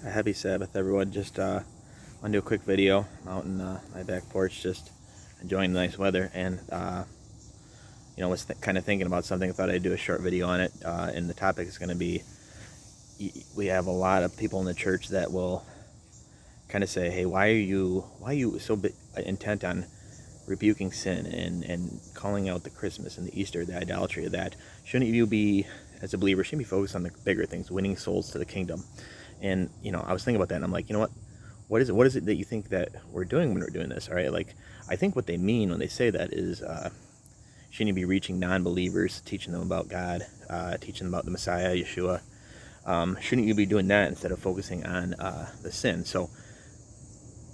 Happy Sabbath, everyone. Just want to do a quick video. I'm out in my back porch, just enjoying the nice weather, and was kind of thinking about something. I thought I'd do a short video on it, and the topic is going to be: we have a lot of people in the church that will kind of say, "Hey, why are you so intent on rebuking sin and calling out the Christmas and the Easter, the idolatry of that? Shouldn't you be, as a believer, shouldn't be focused on the bigger things, winning souls to the kingdom?" And I was thinking about that, and I'm like, what is it that you think that we're doing when we're doing this? All right, like, I think what they mean when they say that is, shouldn't you be reaching non-believers, teaching them about God, teaching them about the Messiah, Yeshua? Shouldn't you be doing that instead of focusing on the sin? So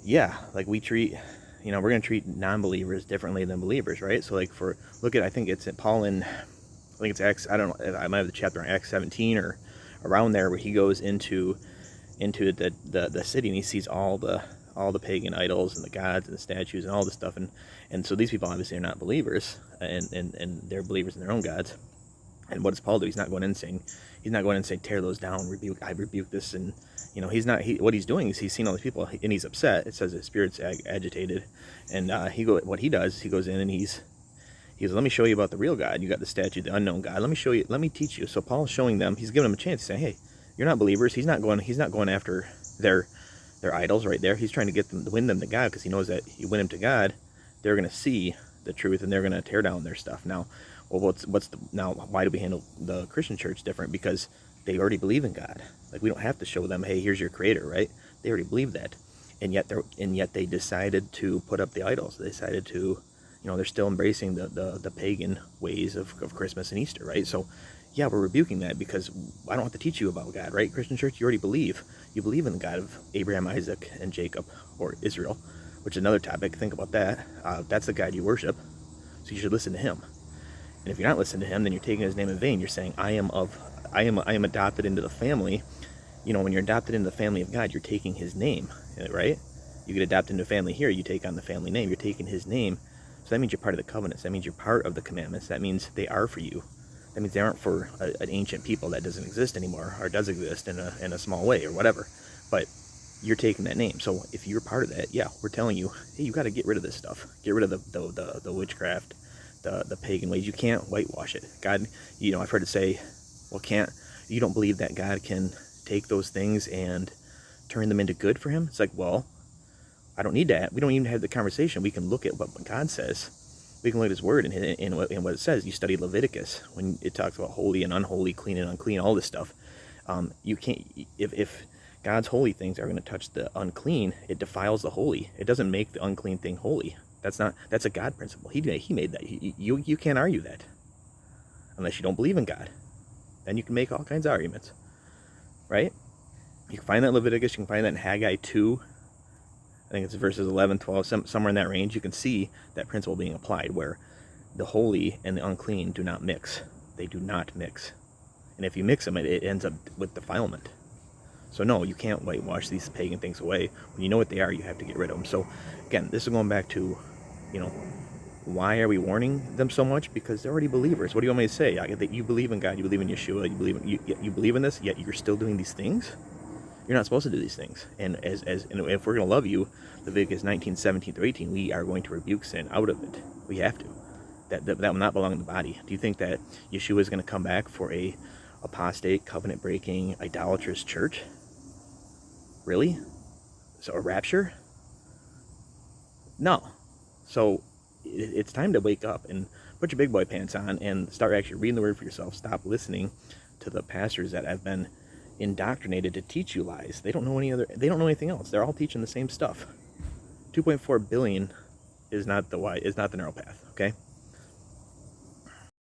yeah, like, we're going to treat non-believers differently than believers, right? So, like, I think it's Paul in, I think it's Acts, I don't know, I might have the chapter on Acts 17 or around there, where he goes into the city, and he sees all the pagan idols and the gods and the statues and all this stuff, and so these people obviously are not believers, and they're believers in their own gods. And what does Paul do? He's not going in and saying tear those down, I rebuke this, and what he's doing is he's seen all these people and he's upset. It says his spirit's agitated, and what he does is he goes in and he's let me show you about the real God. You got the statue, the unknown God. Let me show you. Let me teach you. So Paul's showing them. He's giving them a chance to say, hey, you're not believers. He's not going after their idols right there. He's trying to win them to God, because he knows that you win them to God, they're going to see the truth and they're going to tear down their stuff. Now, well, why do we handle the Christian church different? Because they already believe in God. Like, we don't have to show them, hey, here's your creator, right? They already believe that, and yet they decided to put up the idols. They decided to, they're still embracing the pagan ways of Christmas and Easter, right? So yeah, we're rebuking that, because I don't have to teach you about God, right? Christian church, you already believe. You believe in the God of Abraham, Isaac, and Jacob, or Israel, which is another topic. Think about that. That's the God you worship, so you should listen to him. And if you're not listening to him, then you're taking his name in vain. You're saying, I am adopted into the family. When you're adopted into the family of God, you're taking his name, right? You get adopted into a family here, you take on the family name. You're taking his name. So that means you're part of the covenants. That means you're part of the commandments. That means they are for you. That means they aren't for an ancient people that doesn't exist anymore, or does exist in a small way or whatever. But you're taking that name. So if you're part of that, yeah, we're telling you, hey, you got to get rid of this stuff. Get rid of the witchcraft, the pagan ways. You can't whitewash it. God, I've heard it say, well, you don't believe that God can take those things and turn them into good for him? It's like, well, I don't need that. We don't even have the conversation. We can look at what God says. We can look at his word and what it says. You study Leviticus when it talks about holy and unholy, clean and unclean, all this stuff. You can't, if God's holy things are going to touch the unclean, it defiles the holy. It doesn't make the unclean thing holy. That's a God principle. He made that. You can't argue that unless you don't believe in God. Then you can make all kinds of arguments, right? You can find that in Leviticus. You can find that in Haggai 2. I think it's verses 11, 12, somewhere in that range. You can see that principle being applied, where the holy and the unclean do not mix. They do not mix. And if you mix them, it ends up with defilement. So no, you can't whitewash these pagan things away. When you know what they are, you have to get rid of them. So again, this is going back to, why are we warning them so much? Because they're already believers. What do you want me to say? That you believe in God, you believe in Yeshua, you believe in this, yet you're still doing these things? You're not supposed to do these things. And and if we're going to love you, Leviticus 19:17-18, we are going to rebuke sin out of it. We have to. That will not belong in the body. Do you think that Yeshua is going to come back for a apostate, covenant-breaking, idolatrous church? Really? So a rapture? No. So it's time to wake up and put your big boy pants on and start actually reading the word for yourself. Stop listening to the pastors that have been indoctrinated to teach you lies. They don't know anything else. They're all teaching the same stuff. 2.4 billion is not the narrow path, okay?